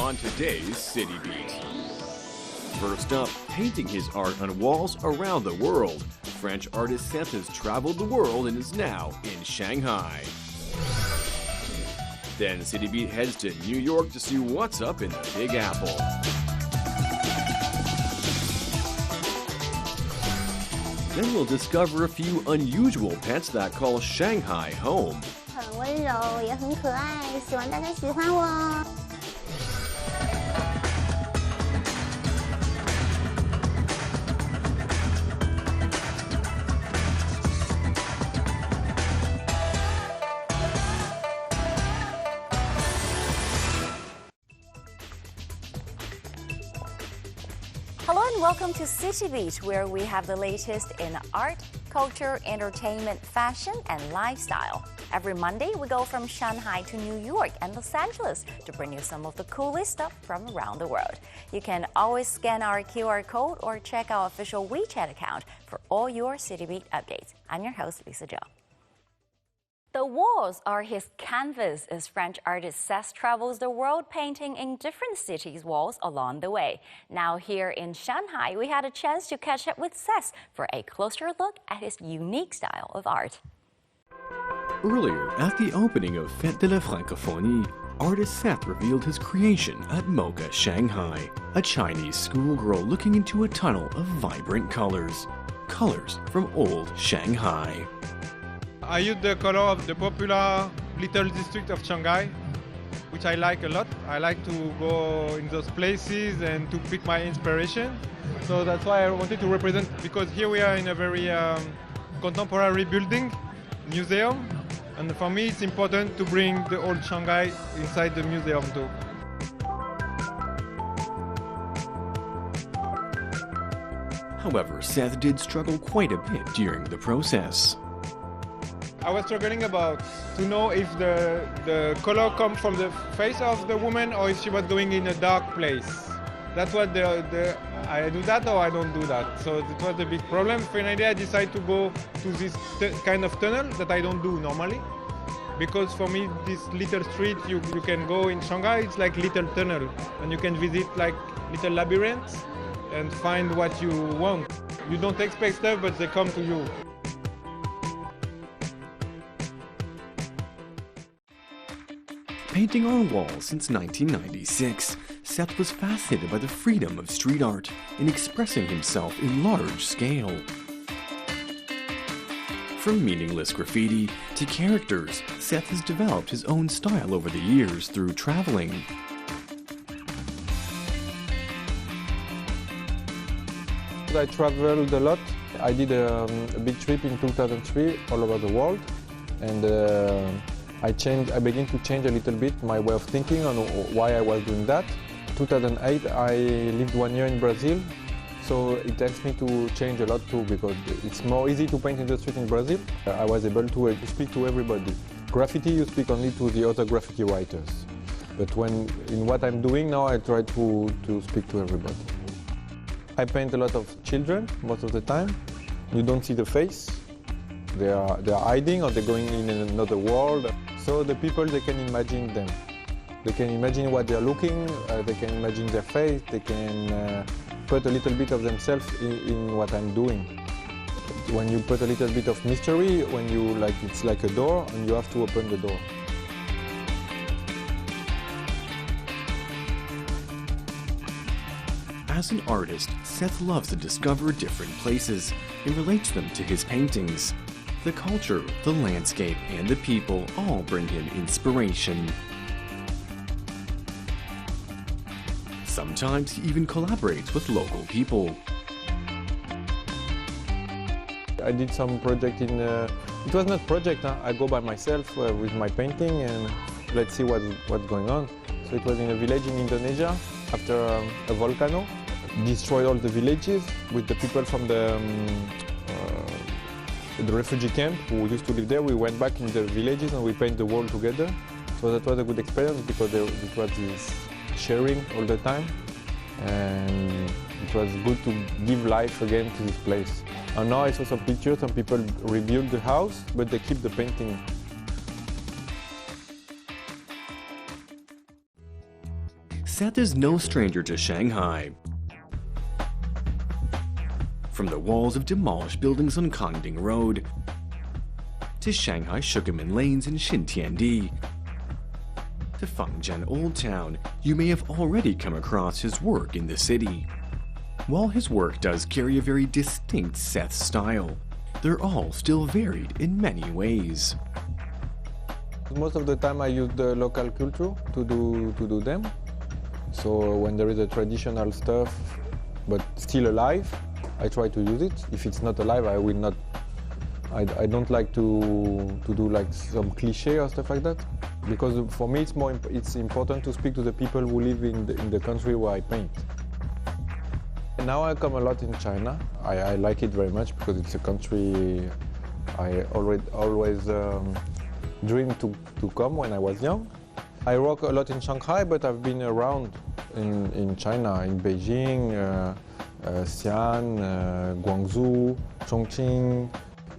on today's City Beat. First up, painting his art on walls around the world, French artist Seth has traveled the world and is now in Shanghai. Then City Beat heads to New York to see what's up in the Big Apple. Then we'll discover a few unusual pets that call Shanghai home. 很温柔，也很可爱，希望大家喜欢我。Hello and welcome to City Beat, where we have the latest in art, culture, entertainment, fashion, and lifestyle. Every Monday, we go from Shanghai to New York and Los Angeles to bring you some of the coolest stuff from around the world. You can always scan our QR code or check our official WeChat account for all your City Beat updates. I'm your host, Lisa Zhou. The walls are his canvas as French artist Seth travels the world painting in different cities' walls along the way. Now here in Shanghai, we had a chance to catch up with Seth for a closer look at his unique style of art. Earlier, at the opening of Fête de la Francophonie, artist Seth revealed his creation at Mocha, Shanghai, a Chinese schoolgirl looking into a tunnel of vibrant colors. Colors from old Shanghai. I use the color of the popular little district of Shanghai, which I like a lot. I like to go in those places and to pick my inspiration. So that's why I wanted to represent, because here we are in a very contemporary building, museum. And for me, it's important to bring the old Shanghai inside the museum too. However, Seth did struggle quite a bit during the process. I was struggling about to know if the color comes from the face of the woman or if she was going in a dark place. That's what I do that or I don't do that. So it was a big problem. Finally, I decided to go to this kind of tunnel that I don't do normally. Because for me, this little street you can go in Shanghai, it's like little tunnel. And you can visit like little labyrinths and find what you want. You don't expect stuff, but they come to you. Painting on walls since 1996, Seth was fascinated by the freedom of street art in expressing himself in large scale. From meaningless graffiti to characters, Seth has developed his own style over the years through traveling. I traveled a lot. I did a big trip in 2003 all over the world, and I began to change a little bit my way of thinking on why I was doing that. 2008, I lived 1 year in Brazil, so it helps me to change a lot too, because it's more easy to paint in the street in Brazil. I was able to speak to everybody. Graffiti, you speak only to the other graffiti writers. But in what I'm doing now, I try to speak to everybody. I paint a lot of children most of the time. You don't see the face. They are hiding or they're going in another world. So the people, they can imagine them. They can imagine what they're looking, they can imagine their face, they can put a little bit of themselves in what I'm doing. When you put a little bit of mystery, it's like a door and you have to open the door. As an artist, Seth loves to discover different places and relates them to his paintings. The culture, the landscape, and the people all bring him inspiration. Sometimes he even collaborates with local people. I did some project in, it was not project, I go by myself with my painting and let's see what's going on. So it was in a village in Indonesia after a volcano. Destroyed all the villages with the people from the refugee camp who used to live there. We went back in the villages and we painted the wall together. So that was a good experience because it was this sharing all the time, and it was good to give life again to this place. And now I saw some pictures, some people rebuild the house, but they keep the painting. Seth is no stranger to Shanghai. From the walls of demolished buildings on Kangding Road to Shanghai Shukeman Lanes in Xintiandi to Fangjian Old Town, you may have already come across his work in the city. While his work does carry a very distinct Seth style, they're all still varied in many ways. Most of the time I use the local culture to do them. So when there is a traditional stuff but still alive, I try to use it. If it's not alive, I will not. I don't like to do like some cliche or stuff like that, because for me it's important to speak to the people who live in the country where I paint. And now I come a lot in China. I like it very much because it's a country I always dreamed to come when I was young. I work a lot in Shanghai, but I've been around in China, in Beijing, Xi'an, Guangzhou, Chongqing,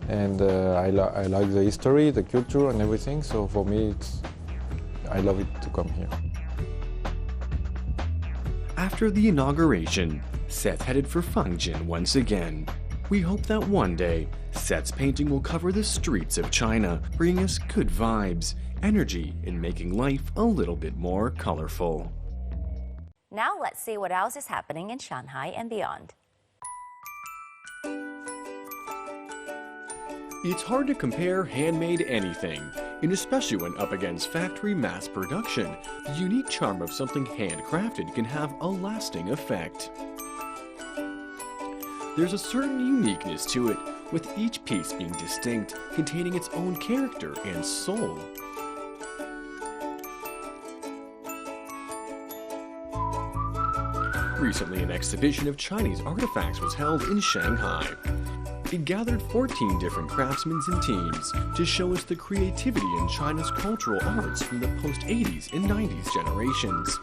and I like the history, the culture, and everything. So for me, I love it to come here. After the inauguration, Seth headed for Fangjin once again. We hope that one day, Seth's painting will cover the streets of China, bringing us good vibes, energy, and making life a little bit more colorful. Now let's see what else is happening in Shanghai and beyond. It's hard to compare handmade anything, and especially when up against factory mass production, the unique charm of something handcrafted can have a lasting effect. There's a certain uniqueness to it, with each piece being distinct, containing its own character and soul. Recently, an exhibition of Chinese artifacts was held in Shanghai. It gathered 14 different craftsmen and teams to show us the creativity in China's cultural arts from the post-80s and 90s generations.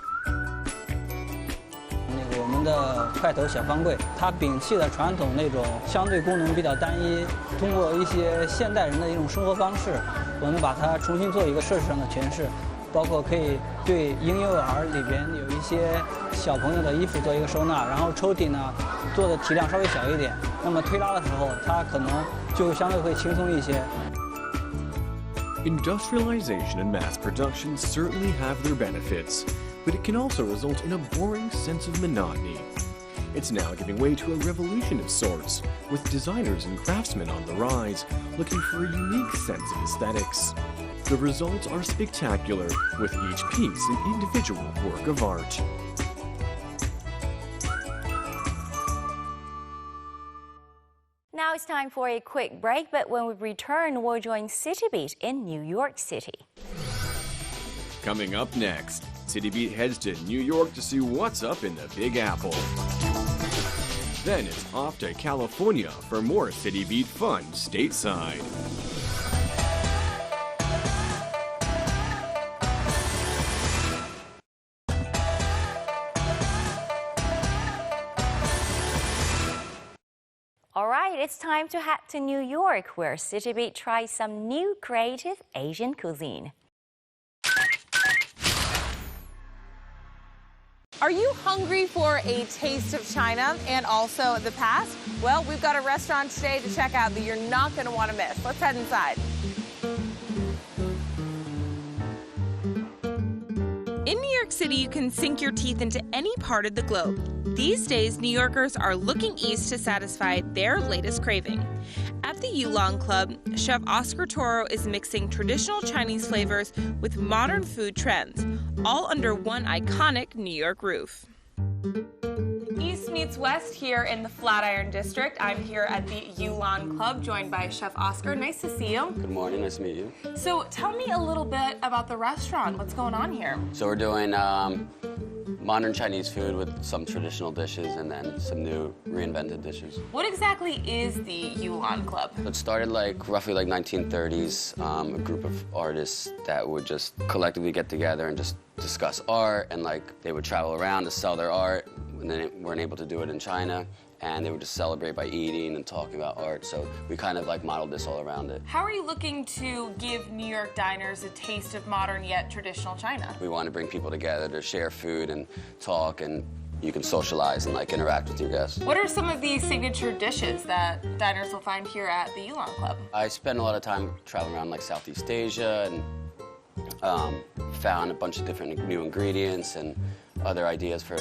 我们的块头小方柜，它摒弃了传统那种相对功能比较单一，通过一些现代人的一种生活方式，我们把它重新做一个设计上的诠释，包括可以对婴幼儿里边有一些小朋友的衣服做一个收纳，然后抽屉呢做的体量稍微小一点，那么推拉的时候它可能就相对会轻松一些。 Industrialization and mass production certainly have their benefits, but it can also result in a boring sense of monotony. It's now giving way to a revolution of sorts, with designers and craftsmen on the rise, looking for a unique sense of aesthetics. The results are spectacular, with each piece an individual work of art. Now it's time for a quick break, but when we return, we'll join City Beat in New York City. Coming up next, City Beat heads to New York to see what's up in the Big Apple. Then it's off to California for more City Beat fun stateside. All right, it's time to head to New York, where City Beat tries some new creative Asian cuisine. Are you hungry for a taste of China and also the past? Well, we've got a restaurant today to check out that you're not going to want to miss. Let's head inside. In New York City, you can sink your teeth into any part of the globe. These days, New Yorkers are looking east to satisfy their latest craving. At the Yulong Club, Chef Oscar Toro is mixing traditional Chinese flavors with modern food trends, all under one iconic New York roof. East meets west here in the Flatiron District. I'm here at the Yulong Club, joined by Chef Oscar. Nice to see you. Good morning, nice to meet you. So tell me a little bit about the restaurant. What's going on here? So we're doing modern Chinese food with some traditional dishes and then some new reinvented dishes. What exactly is the Yulong Club? It started roughly 1930s, a group of artists that would just collectively get together and just discuss art, and they would travel around to sell their art, and they weren't able to do it in China. and they would just celebrate by eating and talking about art. So we kind of like modeled this all around it. How are you looking to give New York diners a taste of modern yet traditional China? We want to bring people together to share food and talk, and you can socialize and like interact with your guests. What are some of the signature dishes that diners will find here at the Yulon Club? I spent a lot of time traveling around like Southeast Asia and found a bunch of different new ingredients and other ideas for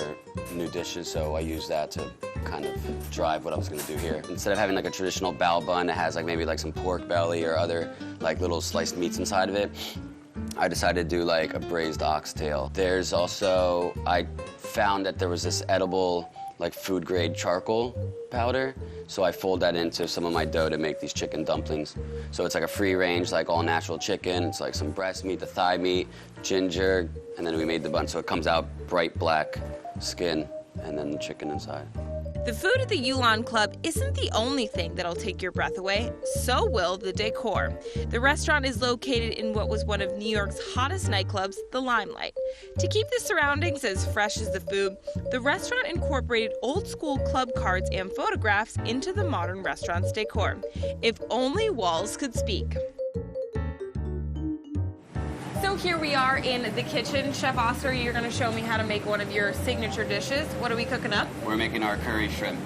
new dishes, so I used that to kind of drive what I was going to do here. Instead of having like a traditional bao bun that has like maybe like some pork belly or other like little sliced meats inside of it, I decided to do like a braised oxtail. There's also, I found that there was this edible like food grade charcoal powder, so I fold that into some of my dough to make these chicken dumplings. So it's like a free range, like all natural chicken. It's like some breast meat, the thigh meat, ginger, and then we made the bun so it comes out bright black skin and then the chicken inside. The food at the Yulon Club isn't the only thing that'll take your breath away, so will the decor. The restaurant is located in what was one of New York's hottest nightclubs, the Limelight. To keep the surroundings as fresh as the food, the restaurant incorporated old-school club cards and photographs into the modern restaurant's decor. If only walls could speak. So here we are in the kitchen. Chef Oscar, you're going to show me how to make one of your signature dishes. What are we cooking up? We're making our curry shrimp.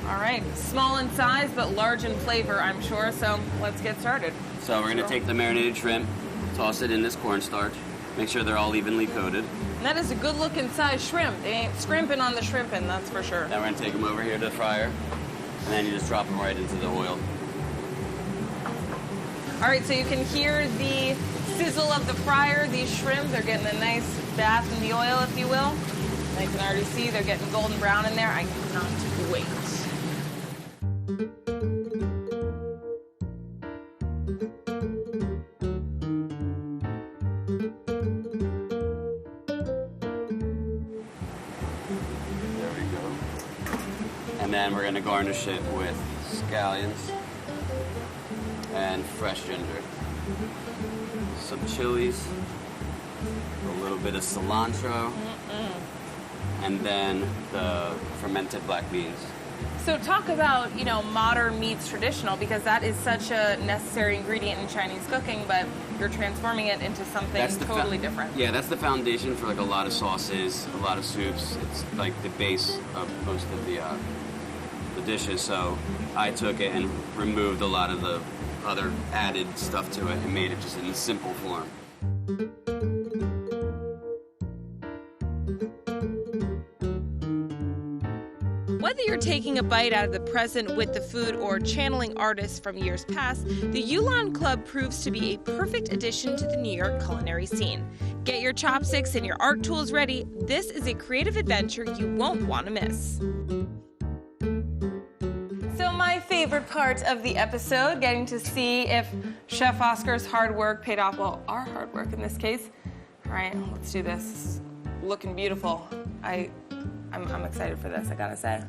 All right, small in size but large in flavor, I'm sure, so let's get started. So we're going to take the marinated shrimp, toss it in this cornstarch, make sure they're all evenly coated. And that is a good looking size shrimp. They ain't scrimping on the shrimping, that's for sure. Now we're going to take them over here to the fryer, and then you just drop them right into the oil. All right, so you can hear the sizzle of the fryer. These shrimp, they're getting a nice bath in the oil, if you will. And I can already see they're getting golden brown in there. I cannot wait. There we go. And then we're going to garnish it with scallions and fresh ginger. Some chilies, a little bit of cilantro, and then the fermented black beans. So talk about, you know, modern meets traditional, because that is such a necessary ingredient in Chinese cooking, but you're transforming it into something totally different. Yeah, that's the foundation for like a lot of sauces, a lot of soups. It's like the base of most of the dishes. So I took it and removed a lot of the other added stuff to it and made it just in a simple form. Whether you're taking a bite out of the present with the food or channeling artists from years past, the Yulon Club proves to be a perfect addition to the New York culinary scene. Get your chopsticks and your art tools ready. This is a creative adventure you won't want to miss. So my favorite part of the episode, getting to see if Chef Oscar's hard work paid off. Well, our hard work in this case. All right, let's do this. It's looking beautiful. I'm excited for this, I gotta say.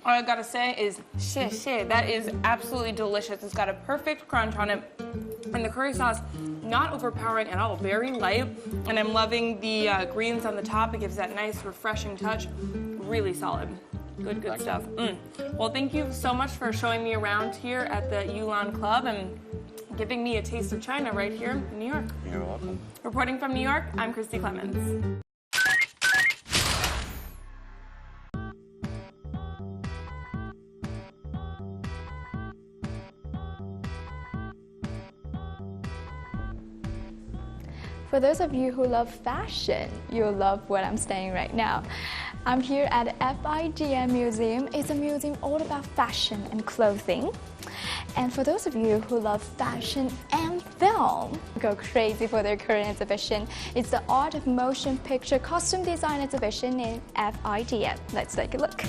All I gotta say is, that is absolutely delicious. It's got a perfect crunch on it, and the curry sauce, not overpowering at all, very light, and I'm loving the greens on the top. It gives that nice, refreshing touch. Really solid. Good stuff. Well, thank you so much for showing me around here at the Yulon Club and giving me a taste of China right here in New York. You're welcome. Reporting from New York, I'm Christy Clemens. For those of you who love fashion, you'll love where I'm staying right now. I'm here at FIGM Museum. It's a museum all about fashion and clothing. And for those of you who love fashion and film, go crazy for their current exhibition. It's the Art of Motion Picture Costume Design exhibition in FIGM. Let's take a look.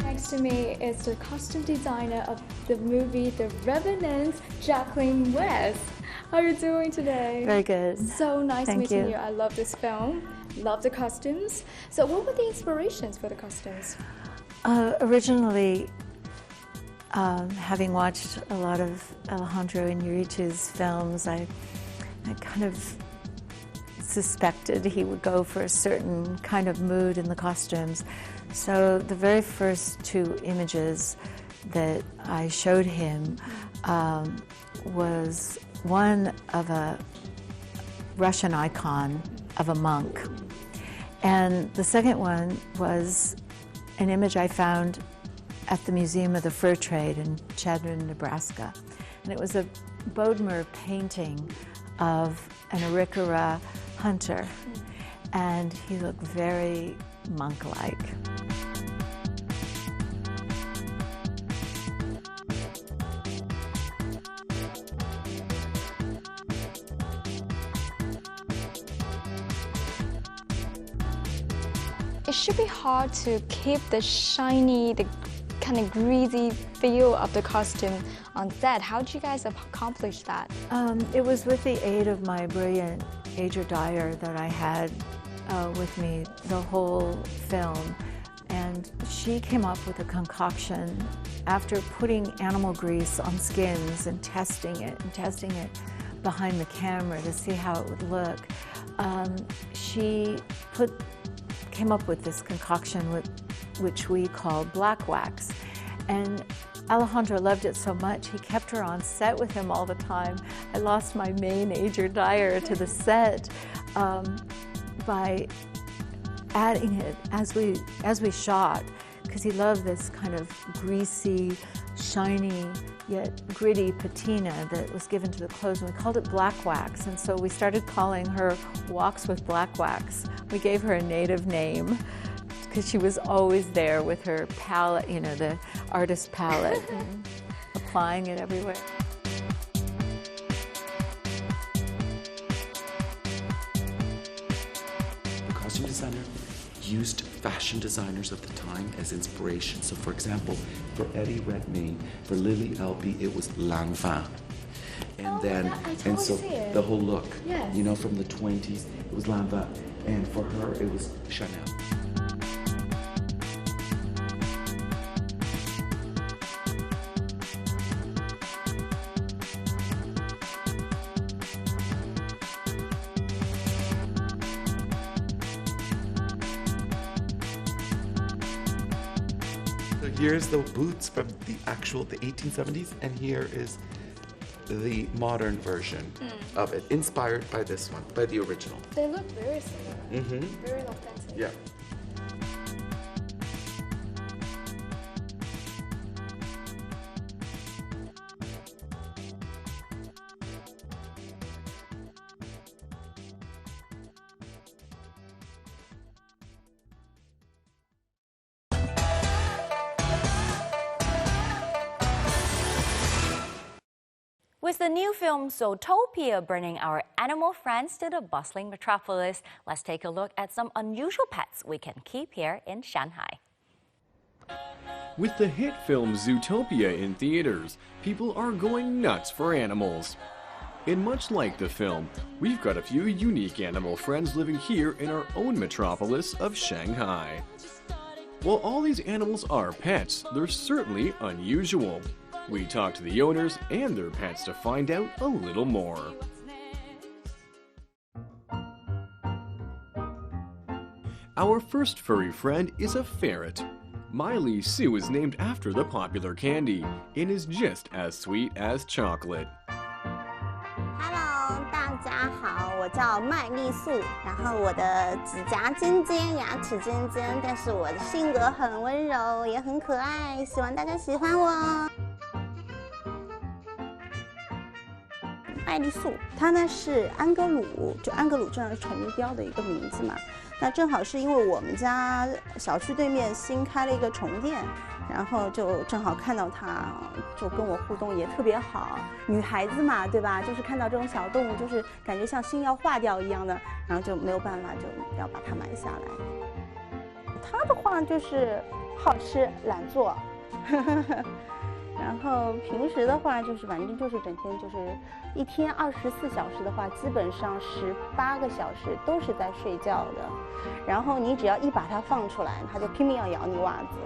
Next to me is the costume designer of the movie The Revenant, Jacqueline West. How are you doing today? Very good. So nice Thank meeting you. I love this film. Love the costumes. So what were the inspirations for the costumes? Originally, having watched a lot of Alejandro Iñárritu's films, I kind of suspected he would go for a certain kind of mood in the costumes. So the very first two images that I showed him was one of a Russian icon of a monk. And the second one was an image I found at the Museum of the Fur Trade in Chadron, Nebraska. And it was a Bodmer painting of an Arikara hunter. And he looked very monk-like. It should be hard to keep the shiny, the kind of greasy feel of the costume on set. How did you guys accomplish that? It was with the aid of my brilliant ager dyer that I had with me the whole film. And she came up with a concoction after putting animal grease on skins and testing it behind the camera to see how it would look. She came up with this concoction which we call black wax. And Alejandro loved it so much, he kept her on set with him all the time. I lost my main ager dyer to the set by adding it as we shot, because he loved this kind of greasy, shiny, yet gritty patina that was given to the clothes, and we called it black wax. And so we started calling her Walks with Black Wax. We gave her a native name because she was always there with her palette, you know, the artist palette, and applying it everywhere. The costume designer used fashion designers of the time as inspiration. So for example, for Eddie Redmayne, for Lily Elby, it was Lanvin. And so the whole look, yes, you know, from the 20s, it was Lanvin. And for her, it was Chanel. Here's the boots from the 1870s, and here is the modern version of it, inspired by this one, by the original. They look very similar, very authentic. Yeah. With the new film Zootopia bringing our animal friends to the bustling metropolis, let's take a look at some unusual pets we can keep here in Shanghai. With the hit film Zootopia in theaters, people are going nuts for animals. And much like the film, we've got a few unique animal friends living here in our own metropolis of Shanghai. While all these animals are pets, they're certainly unusual. We talked to the owners and their pets to find out a little more. Our first furry friend is a ferret. Miley Sue is named after the popular candy and is just as sweet as chocolate. Hello， 大家好，我叫麦丽素，然后我的指甲尖尖，牙齿尖尖，但是我的性格很温柔，也很可爱，希望大家喜欢我。麦丽素，它呢是安格鲁，就安格鲁镇的宠物标的一个名字嘛。那正好是因为我们家小区对面新开了一个宠物店，然后就正好看到它，就跟我互动也特别好。女孩子嘛，对吧？就是看到这种小动物，就是感觉像心要化掉一样的，然后就没有办法，就要把它买下来。它的话就是好吃懒做。然后平时的话，就是反正就是整天就是一天24小时的话，基本上18个小时都是在睡觉的。然后你只要一把它放出来，它就拼命要咬你袜子。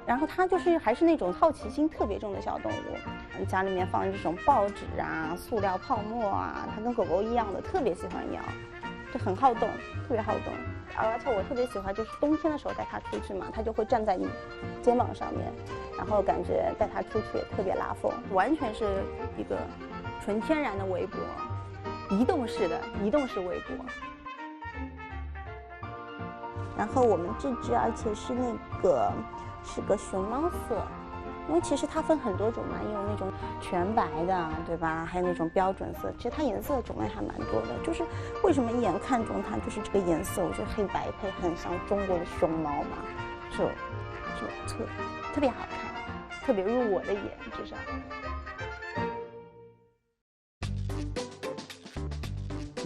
然后它就是还是那种好奇心特别重的小动物，家里面放这种报纸啊、塑料泡沫啊，它跟狗狗一样的，特别喜欢咬，就很好动，特别好动。而且我特别喜欢，就是冬天的时候带它出去嘛，它就会站在你肩膀上面，然后感觉带它出去也特别拉风，完全是一个纯天然的围脖，移动式围脖。然后我们这只，而且是个熊猫色，因为其实它分很多种嘛，也有那种全白的，对吧？还有那种标准色，其实它颜色种类还蛮多的。就是为什么一眼看中它，就是这个颜色，我觉得黑白配很像中国的熊猫嘛，就特别好看，特别入我的眼，至少。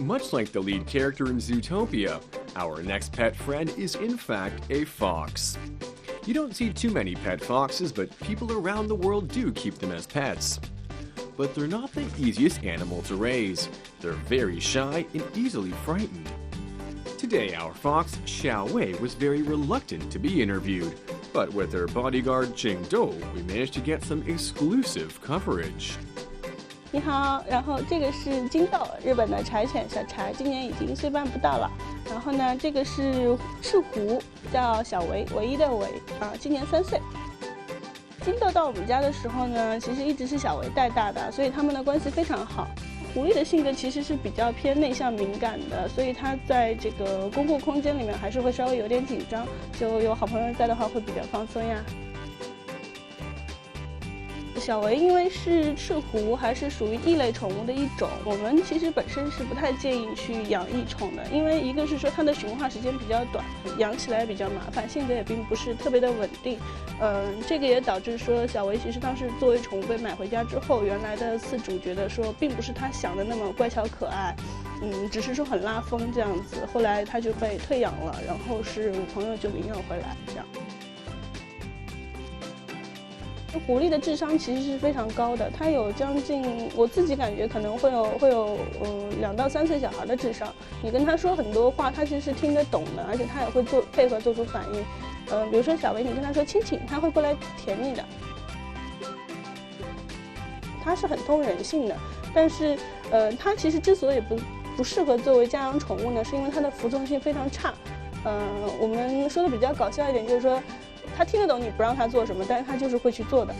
Much like the lead character in Zootopia, our next pet friend is in fact a fox. You don't see too many pet foxes, but people around the world do keep them as pets. But they're not the easiest animal to raise. They're very shy and easily frightened. Today, our fox, Xiao Wei, was very reluctant to be interviewed, but with her bodyguard Jing Dou, we managed to get some exclusive coverage. 你好，然后这个是金豆，日本的柴犬小柴，今年已经1岁半不到了。然后呢，这个是赤狐，叫小维，唯一的维啊，今年3岁。金豆到我们家的时候呢，其实一直是小维带大的，所以他们的关系非常好。狐狸的性格其实是比较偏内向敏感的，所以它在这个公共空间里面还是会稍微有点紧张，就有好朋友在的话会比较放松呀。小维因为是赤狐，还是属于异类宠物的一种，我们其实本身是不太建议去养异宠的，因为一个是说它的驯化时间比较短，养起来比较麻烦，性格也并不是特别的稳定。这个也导致说小维其实当时作为宠物被买回家之后，原来的饲主觉得说并不是他想的那么乖巧可爱，只是说很拉风这样子，后来他就被退养了，然后是朋友就领养回来这样。狐狸的智商其实是非常高的，它有将近，我自己感觉可能会有2到3岁小孩的智商。你跟它说很多话，它其实是听得懂的，而且它也会配合做出反应。比如说小维，你跟它说亲亲，它会过来舔你的。它是很通人性的，但是它其实之所以不适合作为家养宠物呢，是因为它的服从性非常差。我们说的比较搞笑一点，就是说。他听得懂你不让他做什么，但是他就是会去做的。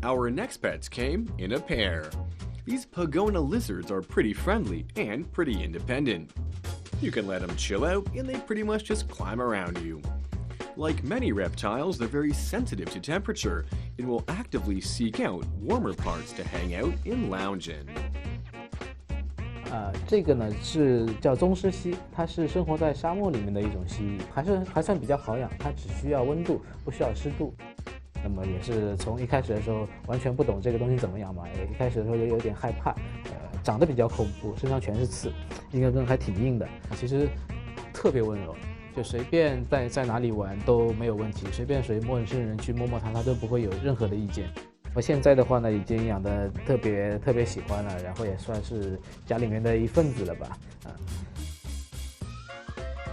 Our next pets came in a pair. These Pagona lizards are pretty friendly and pretty independent. You can let them chill out and they pretty much just climb around you. Like many reptiles, they're very sensitive to temperature and will actively seek out warmer parts to hang out and lounge in. 这个呢是叫宗师蜥，它是生活在沙漠里面的一种蜥蜴，还算比较好养，它只需要温度，不需要湿度。那么也是从一开始的时候完全不懂这个东西怎么养嘛，一开始的时候也有点害怕，长得比较恐怖，身上全是刺，一根根还挺硬的，其实特别温柔，就随便在哪里玩都没有问题，随便陌生人去摸摸它，它都不会有任何的意见。我现在的话呢，已经养得特别喜欢了，然后也算是家里面的一份子了吧。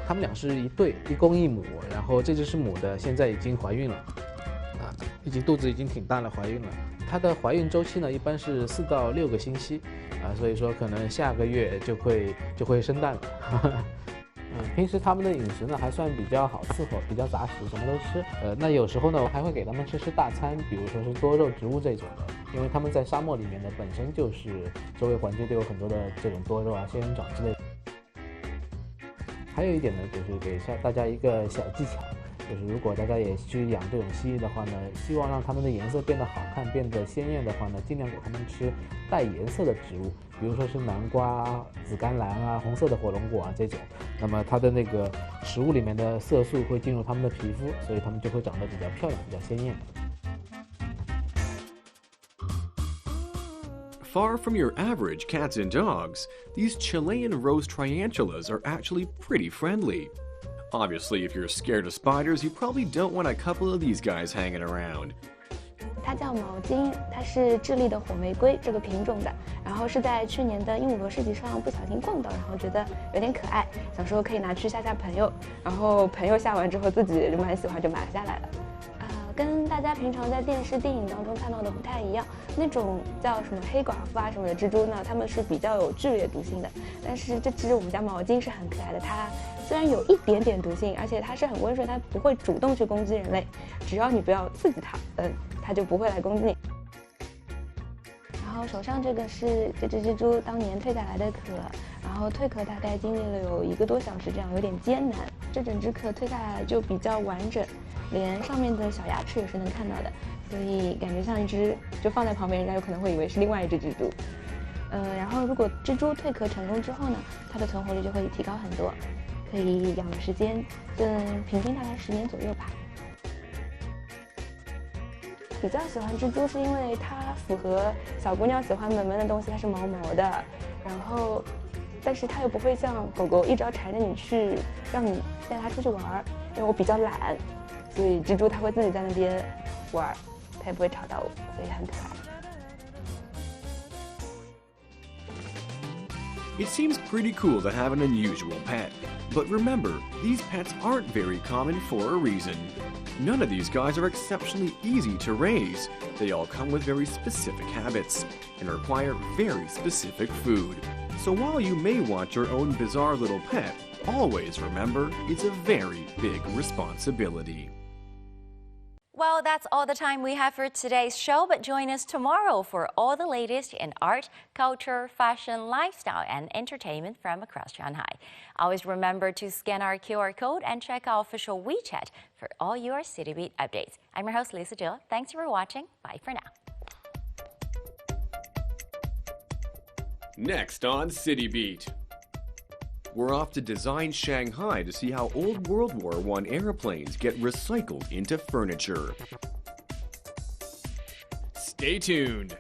他们俩是一对，一公一母，然后这只是母的，现在已经怀孕了，肚子已经挺大了，怀孕了。它的怀孕周期呢，一般是4到6个星期，所以说可能下个月就会生蛋了。平时他们的饮食呢还算比较好伺候，比较杂食，什么都吃。那有时候呢，我还会给他们吃大餐，比如说是多肉植物这种的，因为他们在沙漠里面呢，本身就是周围环境都有很多的这种多肉啊、仙人掌之类的。还有一点呢，就是给大家一个小技巧，就是如果大家也去养这种蜥蜴的话呢，希望让它们的颜色变得好看、变得鲜艳的话呢，尽量给它们吃带颜色的植物，比如说是南瓜、紫甘蓝啊、红色的火龙果啊这种。那么它的那个食物里面的色素会进入它们的皮肤，所以它们就会长得比较漂亮、比较鲜艳。Far from your average cats and dogs, these Chilean rose triantulas are actually pretty friendly. Obviously, if you're scared of spiders, you probably don't want a couple of these guys hanging around. 它叫毛巾，它是智利的火玫瑰这个品种的，然后是在去年的鹦鹉螺市集上不小心逛到，然后觉得有点可爱，想说可以拿去吓吓朋友，然后朋友吓完之后自己就蛮喜欢，就买下来了。跟大家平常在电视、电影当中看到的不太一样，那种叫什么黑寡妇啊什么的蜘蛛呢，它们是比较有剧烈毒性的。但是这只我们家毛巾是很可爱的，它虽然有一点点毒性，而且它是很温顺，它不会主动去攻击人类，只要你不要刺激它，它就不会来攻击你。然后手上这个是这只蜘蛛当年蜕下来的壳，然后蜕壳大概经历了有1个多小时，这样有点艰难。这整只壳蜕下来就比较完整。连上面的小牙齿也是能看到的，所以感觉像一只，就放在旁边，人家有可能会以为是另外一只蜘蛛。然后如果蜘蛛蜕壳成功之后呢，它的存活率就会提高很多，可以养的时间，平均大概10年左右吧。比较喜欢蜘蛛是因为它符合小姑娘喜欢萌萌的东西，它是毛毛的，然后，但是它又不会像狗狗一直要缠着你去，让你带它出去玩，因为我比较懒。所以蜘蛛它会自己在那边玩，它也不会吵到我，所以很可爱。It seems pretty cool to have an unusual pet, but remember, these pets aren't very common for a reason. None of these guys are exceptionally easy to raise. They all come with very specific habits and require very specific food. So while you may want your own bizarre little pet, always remember it's a very big responsibility. Well, that's all the time we have for today's show, but join us tomorrow for all the latest in art, culture, fashion, lifestyle, and entertainment from across Shanghai. Always remember to scan our QR code and check our official WeChat for all your City Beat updates. I'm your host, Lisa Jill. Thanks for watching. Bye for now. Next on City Beat. We're off to Design Shanghai to see how old World War I airplanes get recycled into furniture. Stay tuned.